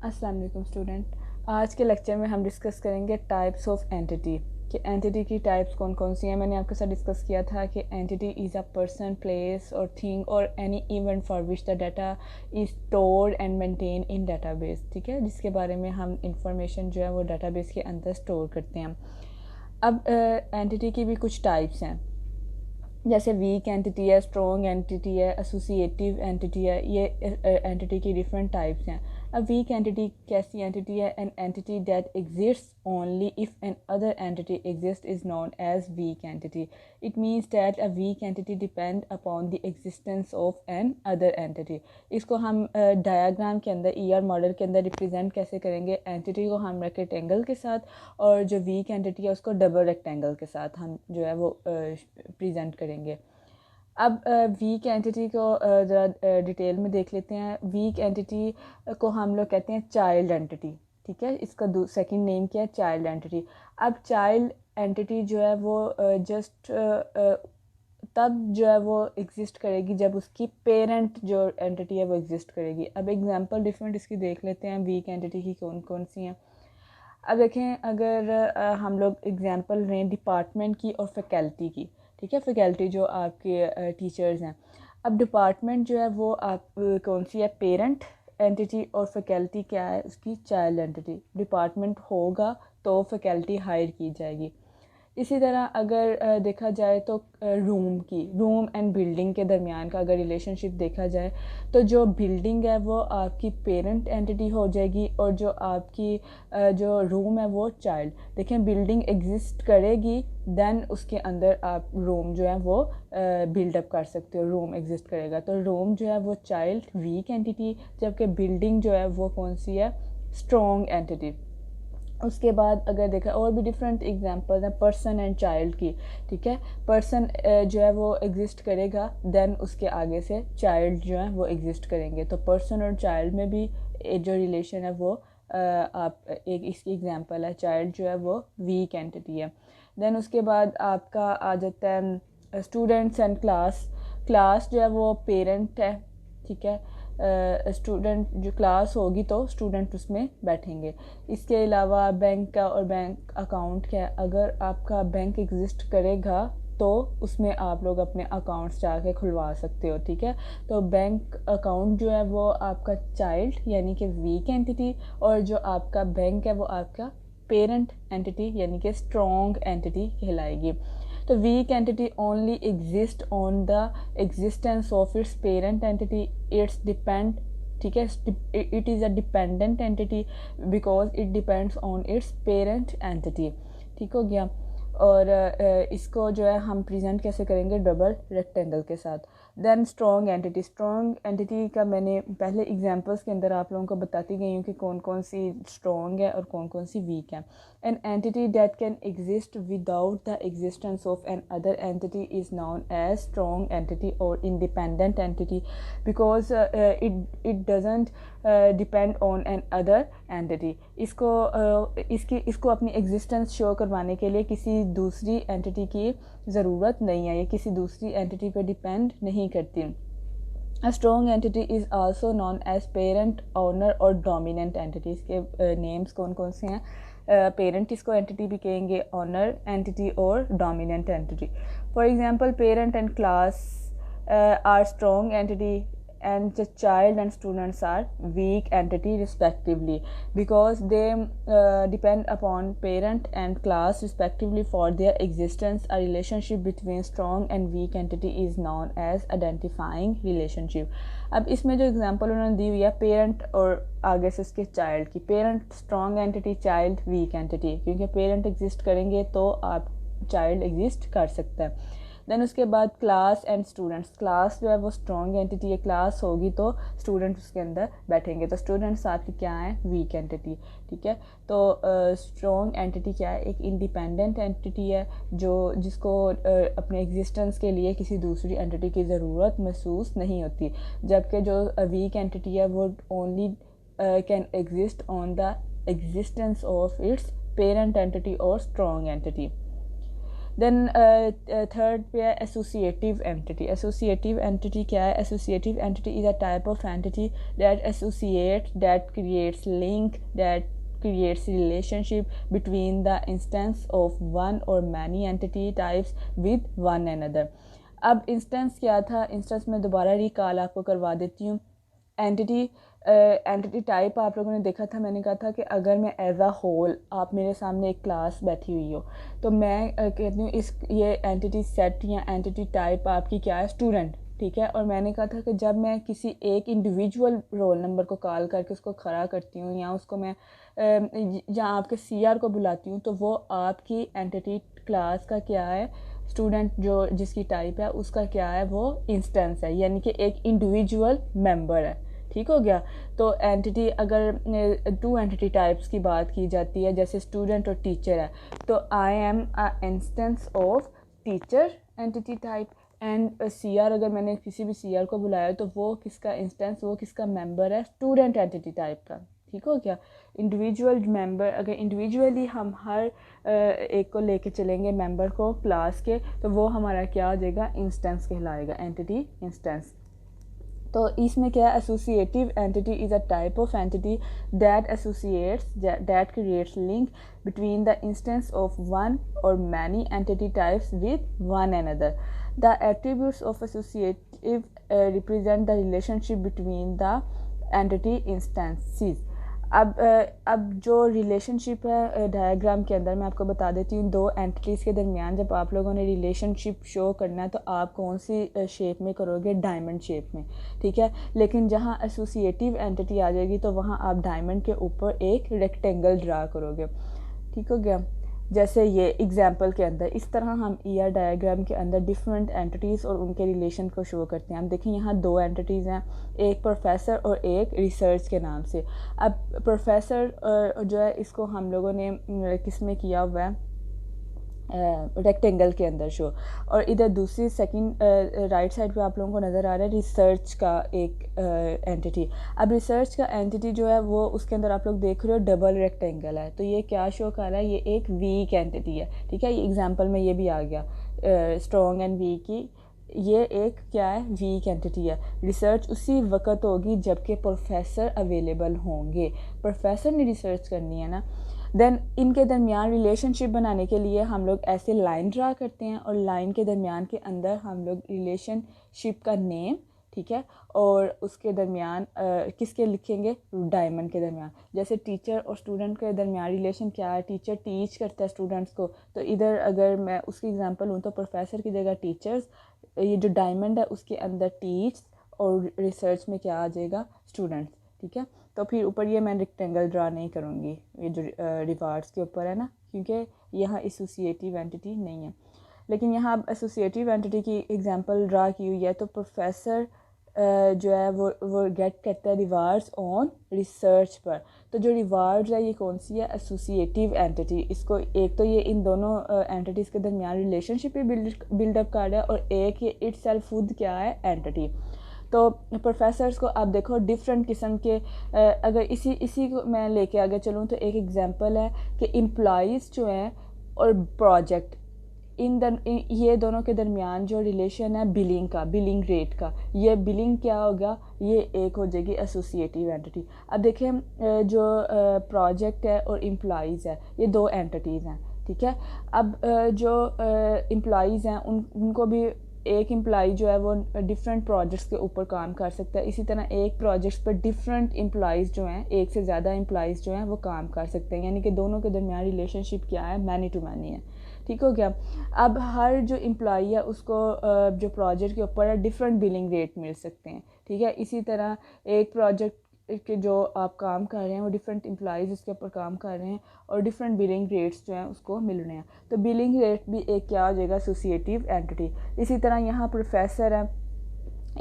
अस्सलाम वालेकुम स्टूडेंट। आज के लेक्चर में हम डिस्कस करेंगे टाइप्स ऑफ एंटिटी कि एंटिटी की टाइप्स कौन कौन सी हैं। मैंने आपके साथ डिस्कस किया था कि entity is a person, place और थिंग और any event for which the data is stored and maintain in database. ठीक है, जिसके बारे में हम इंफॉर्मेशन जो है वो डाटाबेस के अंदर स्टोर करते हैं। अब एंटिटी की भी कुछ टाइप्स हैं, जैसे वीक एंटिटी है, स्ट्रॉन्ग एंटिटी है, एसोसिएटिव एंटिटी है। ये एंटिटी की डिफरेंट टाइप्स हैं। अब वीक एंटिटी कैसी एंटिटी है? An entity that exists only if an other entity exist is known as weak entity. It means that a weak entity depend upon the existence of an other entity. इसको हम diagram के अंदर ER model के अंदर represent कैसे करेंगे? Entity को हम रेक्टेंगल के साथ और जो वीक एंटिटी है उसको डबल रेक्टेंगल के साथ हम जो है वो प्रेजेंट करेंगे। अब वीक एंटिटी को ज़रा डिटेल में देख लेते हैं। वीक एंटिटी को हम लोग कहते हैं चाइल्ड एंटिटी। ठीक है, इसका सेकंड नेम क्या है? Child entity. अब चाइल्ड एंटिटी जो है वो जस्ट तब जो है वो एग्जिस्ट करेगी जब उसकी पेरेंट जो एंटिटी है वो एग्जिस्ट करेगी। अब एग्जांपल डिफरेंट इसकी देख लेते हैं वीक एंटिटी की कौन कौन सी हैं। अब देखें, अगर हम लोग एग्जांपल लें डिपार्टमेंट की और फैकल्टी की। ठीक है, फैकल्टी जो आपके टीचर्स हैं। अब डिपार्टमेंट जो है वो आप कौन सी है? Parent entity. और फैकल्टी क्या है? उसकी चाइल्ड एंटिटी। डिपार्टमेंट होगा तो फैकल्टी हायर की जाएगी। इसी तरह अगर देखा जाए तो रूम एंड बिल्डिंग के दरमियान का अगर रिलेशनशिप देखा जाए तो जो बिल्डिंग है वो आपकी पेरेंट एंटिटी हो जाएगी और जो आपकी जो रूम है वो चाइल्ड। देखें, बिल्डिंग एग्जिस्ट करेगी देन उसके अंदर आप रूम जो है वो बिल्डअप कर सकते हो। रूम एग्जिस्ट करेगा तो रूम जो है वो चाइल्ड वीक एंटिटी, जबकि बिल्डिंग जो है वो कौन सी है? Strong entity. उसके बाद अगर देखा और भी डिफरेंट एग्जांपल्स हैं पर्सन एंड चाइल्ड की। ठीक है, पर्सन जो है वो एग्जिस्ट करेगा देन उसके आगे से चाइल्ड जो है वो एग्जिस्ट करेंगे। तो पर्सन और चाइल्ड में भी जो रिलेशन है वो आप एक इसकी एग्जांपल है। चाइल्ड जो है वो वीक एंटिटी है। देन उसके बाद आपका आ जाता है स्टूडेंट्स एंड क्लास। क्लास जो है वो पेरेंट है। ठीक है, स्टूडेंट जो क्लास होगी तो स्टूडेंट उसमें बैठेंगे। इसके अलावा बैंक का और बैंक अकाउंट क्या है? अगर आपका बैंक एग्जिस्ट करेगा तो उसमें आप लोग अपने अकाउंट्स जाके खुलवा सकते हो। ठीक है, तो बैंक अकाउंट जो है वो आपका चाइल्ड यानी कि वीक एंटिटी, और जो आपका बैंक है वो आपका पेरेंट एंटिटी यानी कि स्ट्रॉन्ग एंटिटी कहलाएगी। तो weak entity only exists on the existence of its parent entity. It's depend ठीक है, it is a dependent entity because it depends on its parent entity। ठीक हो गया। और इसको जो है हम प्रेजेंट कैसे करेंगे? डबल रेक्टेंगल के साथ। Then strong entity. Strong entity का मैंने पहले एग्जांपल्स के अंदर आप लोगों को बताती गई हूँ कि कौन कौन सी स्ट्रॉन्ग है और कौन कौन सी वीक है। An entity that can exist without the existence of an other entity is known as strong entity और independent entity because it doesn't depend on an other entity. इसको अपनी एग्जिस्टेंस शो करवाने के लिए किसी दूसरी एंटिटी की ज़रूरत नहीं है, ये किसी दूसरी एंटिटी पर डिपेंड नहीं करती। A strong entity is also known as parent, owner और dominant entities के नेम्स कौन कौन से हैं? पेरेंट इसको एंटिटी भी कहेंगे, ऑनर एंटिटी और dominant entity. For example parent and class are strong entity and the child and students are weak entity respectively because they depend upon parent and class respectively for their existence. A relationship between strong and weak entity is known as identifying relationship। अब इसमें जो example उन्होंने दी हुई है parent और आगे से उसके चाइल्ड की। Parent strong entity, child weak entity, क्योंकि पेरेंट एग्जिस्ट करेंगे तो आप चाइल्ड एग्जिस्ट कर सकता है। देन उसके बाद क्लास एंड स्टूडेंट्स। क्लास जो है वो स्ट्रॉन्ग एंटिटी है, क्लास होगी तो स्टूडेंट उसके अंदर बैठेंगे, तो स्टूडेंट्स आपकी क्या है? Weak entity. ठीक है, तो स्ट्रॉन्ग एंटिटी क्या है? एक इंडिपेंडेंट एंटिटी है जिसको अपने एग्जिस्टेंस के लिए किसी दूसरी एंटिटी की ज़रूरत महसूस नहीं होती, जबकि जो वीक एंटिटी है वो only can exist on the existence of its parent entity और स्ट्रॉन्ग एंटिटी। देन थर्ड पे है एसोसिएटिव एंटिटी। एसोसिएटिव एंटिटी क्या है? Associative entity is a type of entity that associates, that creates link, that creates relationship between the instance of one or many entity types with one another। अब instance क्या था? Instance में दोबारा recall आपको करवा देती हूँ। एंटिटी टाइप आप लोगों ने देखा था, मैंने कहा था कि अगर मैं एज अ होल, आप मेरे सामने एक क्लास बैठी हुई हो, तो मैं कहती हूँ ये एंटिटी सेट या एंटिटी टाइप आपकी क्या है? स्टूडेंट, ठीक है। और मैंने कहा था कि जब मैं किसी एक इंडिविजुअल रोल नंबर को कॉल करके उसको खड़ा करती हूँ या उसको मैं जहाँ आपके सीआर को बुलाती हूँ, तो वो आपकी एंटिटी क्लास का क्या है? स्टूडेंट जो जिसकी टाइप है उसका क्या है? वो इंस्टेंस है, यानी कि एक इंडिविजुअल मेंबर है। ठीक हो गया। तो एंटिटी, अगर टू एंटिटी टाइप्स की बात की जाती है, जैसे स्टूडेंट और टीचर है, तो I am a instance of teacher entity type. And CR, अगर मैंने किसी भी सीआर को बुलाया तो वो किसका इंस्टेंस, वो किसका मेंबर है? स्टूडेंट एंटिटी टाइप का। ठीक हो गया। इंडिविजुअल मेंबर, अगर इंडिविजुअली हम हर एक को लेके चलेंगे मेंबर को क्लास के, तो वो हमारा क्या हो जाएगा? इंस्टेंस कहलाएगा, एंटिटी इंस्टेंस। तो इसमें क्या है? Associative entity is a type of entity that associates, that creates link between the instance of one or many entity types with one another. The attributes of associative represent the relationship between the entity instances. अब जो relationship है diagram के अंदर मैं आपको बता देती हूँ, दो एंटिटीज़ के दरमियान जब आप लोगों ने रिलेशनशिप शो करना है तो आप कौन सी शेप में करोगे? डायमंड शेप में, ठीक है। लेकिन जहाँ एसोसिएटिव एंटिटी आ जाएगी तो वहाँ आप डायमंड के ऊपर एक रेक्टेंगल ड्रा करोगे। ठीक हो गया। जैसे ये एग्जाम्पल के अंदर इस तरह हम ईआर डायग्राम के अंदर डिफरेंट एंटिटीज़ और उनके रिलेशन को शो करते हैं। हम देखें यहाँ दो एंटिटीज़ हैं, एक प्रोफेसर और एक रिसर्च के नाम से। अब प्रोफेसर जो है इसको हम लोगों ने किस में किया हुआ है? रेक्टेंगल के अंदर शो। और इधर दूसरी सेकंड राइट साइड पे आप लोगों को नज़र आ रहा है रिसर्च का एक एंटिटी। अब रिसर्च का एंटिटी जो है वो उसके अंदर आप लोग देख रहे हो डबल रेक्टेंगल है, तो ये क्या शो कर रहा है? ये एक वीक एंटिटी है, ठीक है। ये एग्जांपल में ये भी आ गया स्ट्रॉन्ग एंड वीक की, ये एक क्या है? वीक एंटिटी है। रिसर्च उसी वक्त होगी जबकि प्रोफेसर अवेलेबल होंगे, प्रोफेसर ने रिसर्च करनी है ना। देन इनके दरमियान रिलेशनशिप बनाने के लिए हम लोग ऐसे लाइन ड्रा करते हैं और लाइन के दरमियान के अंदर हम लोग रिलेशनशिप का नेम, ठीक है, और उसके दरमियान किसके लिखेंगे? डायमंड के दरमियान। जैसे टीचर और स्टूडेंट के दरमियान रिलेशन क्या है? टीचर टीच करता है स्टूडेंट्स को, तो इधर अगर मैं उसकी एग्जांपल लूँ तो प्रोफेसर की जगह टीचर्स, ये जो डायमंड है उसके अंदर टीच, और रिसर्च में क्या आ जाएगा? स्टूडेंट्स, ठीक है। तो फिर ऊपर ये मैं रेक्टेंगल ड्रा नहीं करूँगी, ये जो रिवार्ड्स के ऊपर है ना, क्योंकि यहाँ एसोसिएटिव एंटिटी नहीं है। लेकिन यहाँ अब एसोसिएटिव एंटिटी की एग्जांपल ड्रा की हुई है, तो प्रोफेसर जो है वो गेट करता है रिवार्ड्स ऑन रिसर्च पर। तो जो रिवार्ड्स है ये कौन सी है? Associative entity. इसको एक तो ये इन दोनों एंटिटीज़ के दरमियान रिलेशनशिप भी बिल्डअप कर रहा है, और एक ये इटसेल्फ खुद क्या है? एंटिटी। तो प्रोफेसर्स को आप देखो डिफरेंट किस्म के, अगर इसी को मैं लेके आगे चलूँ तो एक एग्जांपल है कि एम्प्लॉइज़ जो हैं और प्रोजेक्ट, ये दोनों के दरमियान जो रिलेशन है बिलिंग का, बिलिंग रेट का, ये बिलिंग क्या होगा? ये एक हो जाएगी एसोसिएटिव एंटिटी। अब देखें जो प्रोजेक्ट है और एम्प्लॉइज़ है, ये दो एंटिटीज़ हैं, ठीक है। अब जो एम्प्लॉइज़ हैं उनको भी एक एम्प्लॉई जो है वो डिफरेंट प्रोजेक्ट्स के ऊपर काम कर सकता है। इसी तरह एक प्रोजेक्ट्स पर डिफरेंट एम्प्लॉइज़ जो हैं, एक से ज़्यादा एम्प्लॉइज़ जो हैं वो काम कर सकते हैं, यानी कि दोनों के दरमियान रिलेशनशिप क्या है? मैनी टू मैनी है। ठीक हो गया। अब हर जो एम्प्लॉई है उसको जो प्रोजेक्ट के ऊपर है डिफरेंट बिलिंग रेट मिल सकते हैं, ठीक है। इसी तरह एक प्रोजेक्ट के जो आप काम कर रहे हैं वो डिफरेंट एम्प्लॉइज़ उसके ऊपर काम कर रहे हैं और डिफरेंट बिलिंग रेट्स जो हैं उसको मिल रहे हैं, तो बिलिंग रेट भी एक क्या हो जाएगा? Associative entity. इसी तरह यहाँ प्रोफेसर है,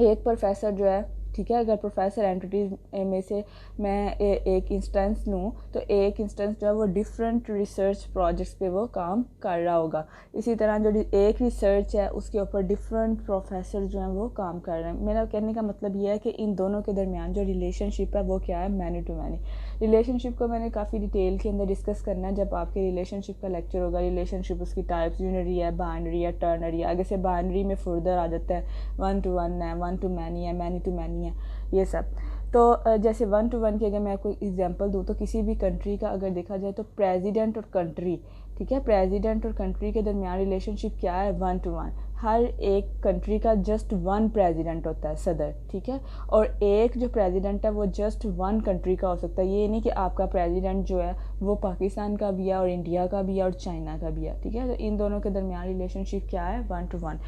एक प्रोफेसर जो है, ठीक है। अगर प्रोफेसर एंटिटीज़ में से मैं एक इंस्टेंस लूँ तो एक इंस्टेंस जो है वो डिफरेंट रिसर्च प्रोजेक्ट्स पे वो काम कर रहा होगा। इसी तरह जो एक रिसर्च है उसके ऊपर डिफरेंट प्रोफेसर जो हैं वो काम कर रहे हैं। मेरा कहने का मतलब ये है कि इन दोनों के दरमियान जो रिलेशनशिप है वो क्या है? Many to many. रिलेशनशिप को मैंने काफ़ी डिटेल के अंदर डिस्कस करना है जब आपके रिलेशनशिप का लेक्चर होगा। रिलेशनशिप उसकी टाइप्स, यूनरी है, बाइनरी है, टर्नरी है। आगे से बाइनरी में फर्दर आ जाता है, 1 to 1 है, 1 to many है, many to many है, ये सब। तो जैसे 1 to 1 की अगर मैं आपको एग्जांपल दूँ तो किसी भी कंट्री का अगर देखा जाए तो प्रेसिडेंट और कंट्री, ठीक है, प्रेसिडेंट और कंट्री के दरमियान रिलेशनशिप क्या है, 1 to 1। हर एक कंट्री का जस्ट 1 प्रेसिडेंट होता है, सदर, ठीक है। और एक जो प्रेसिडेंट है वो जस्ट 1 कंट्री का हो सकता है। ये नहीं कि आपका प्रेसिडेंट जो है वो पाकिस्तान का भी है और इंडिया का भी है और चाइना का भी है, ठीक है। तो इन दोनों के दरमियान रिलेशनशिप क्या है, 1 to 1।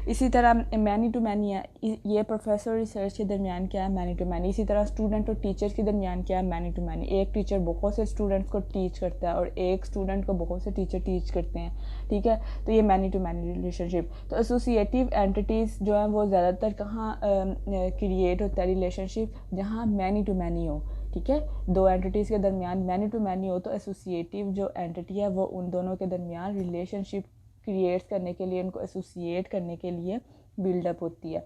इसी तरह मैनी टू मैनी है, ये प्रोफेसर और रिसर्च के दरमियान क्या है, मैनी टू मैनी। इसी तरह स्टूडेंट और टीचर के दरमियान क्या है, मैनी टू मैनी। एक टीचर बहुत से स्टूडेंट्स को टीच करता है और एक स्टूडेंट को बहुत से टीचर टीच करते हैं, ठीक है। तो ये मैनी टू मैनी रिलेशनशिप। तो एसोसिएटिव एंटिटीज़ जो है वो ज़्यादातर कहाँ क्रिएट होता है रिलेशनशिप, जहाँ मैनी टू मैनी हो, ठीक है। दो एंटिटीज़ के दरमियान मैनी टू मैनी हो तो एसोसिएटिव जो एंटिटी है वो उन दोनों के दरमियान रिलेशनशिप क्रिएट करने के लिए, उनको एसोसिएट करने के लिए बिल्डअप होती है।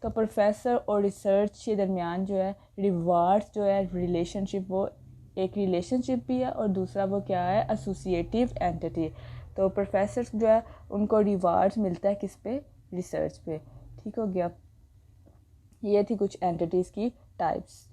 तो प्रोफेसर और रिसर्च के दरमियान जो है रिवार्ड्स जो है रिलेशनशिप, वो एक रिलेशनशिप भी है और दूसरा वो क्या है, एसोसिएटिव एंटिटी। तो प्रोफेसर जो है उनको रिवार्ड्स मिलता है किस पे, रिसर्च पे, ठीक हो गया। ये थी कुछ एंटिटीज़ की टाइप्स।